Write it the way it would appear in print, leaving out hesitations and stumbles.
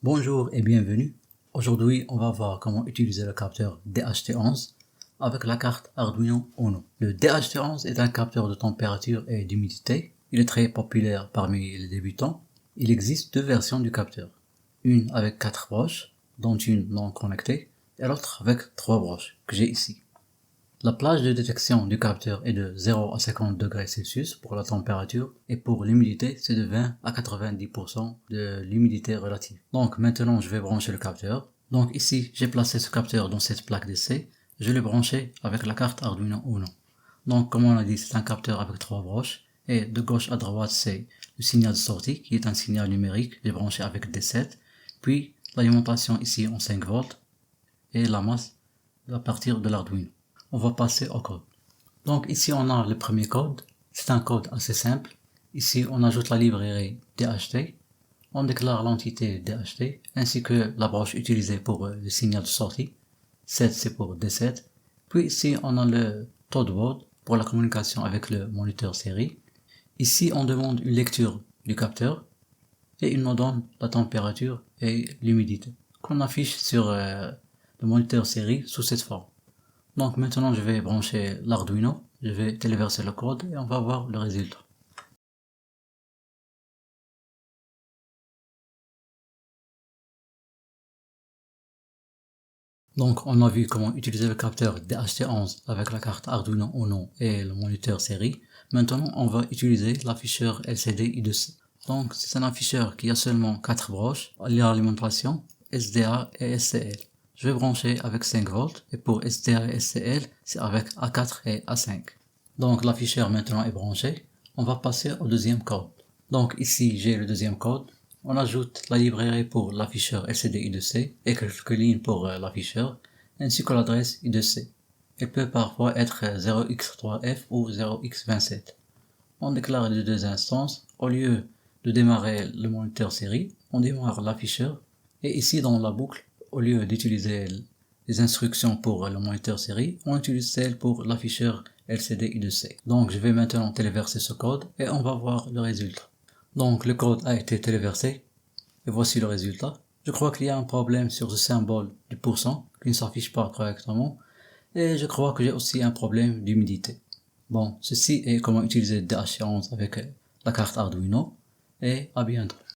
Bonjour et bienvenue. Aujourd'hui, on va voir comment utiliser le capteur DHT11 avec la carte Arduino Uno. Le DHT11 est un capteur de température et d'humidité. Il est très populaire parmi les débutants. Il existe deux versions du capteur. Une avec 4 broches, dont une non connectée, et l'autre avec 3 broches, que j'ai ici. La plage de détection du capteur est de 0 à 50 degrés Celsius pour la température et pour l'humidité c'est de 20 à 90% de l'humidité relative. Donc maintenant je vais brancher le capteur. Donc ici j'ai placé ce capteur dans cette plaque d'essai. Je l'ai branché avec la carte Arduino Uno. Donc comme on a dit c'est un capteur avec 3 broches et de gauche à droite c'est le signal de sortie qui est un signal numérique. J'ai branché avec D7. Puis l'alimentation ici en 5 volts et la masse à partir de l'Arduino. On va passer au code. Donc ici on a le premier code, c'est un code assez simple. Ici on ajoute la librairie DHT, on déclare l'entité DHT ainsi que la broche utilisée pour le signal de sortie. 7 c'est pour D7. Puis ici on a le Toad board pour la communication avec le moniteur série. Ici on demande une lecture du capteur et il nous donne la température et l'humidité qu'on affiche sur le moniteur série sous cette forme. Donc maintenant je vais brancher l'Arduino, je vais téléverser le code et on va voir le résultat. Donc on a vu comment utiliser le capteur DHT11 avec la carte Arduino Uno et le moniteur série. Maintenant on va utiliser l'afficheur LCD I2C. Donc c'est un afficheur qui a seulement 4 broches, l'alimentation, SDA et SCL. Je vais brancher avec 5 volts et pour SDA et SCL c'est avec A4 et A5. Donc l'afficheur maintenant est branché. On va passer au deuxième code. Donc ici j'ai le deuxième code. On ajoute la librairie pour l'afficheur LCD I2C et quelques lignes pour l'afficheur, ainsi que l'adresse I2C. Elle peut parfois être 0x3f ou 0x27. On déclare les deux instances. Au lieu de démarrer le moniteur série, on démarre l'afficheur. Et ici dans la boucle, au lieu d'utiliser les instructions pour le moniteur série, on utilise celles pour l'afficheur LCD I2C. Donc je vais maintenant téléverser ce code et on va voir le résultat. Donc le code a été téléversé et voici le résultat. Je crois qu'il y a un problème sur ce symbole du pourcent qui ne s'affiche pas correctement et je crois que j'ai aussi un problème d'humidité. Bon, ceci est comment utiliser DHT11 avec la carte Arduino et à bientôt.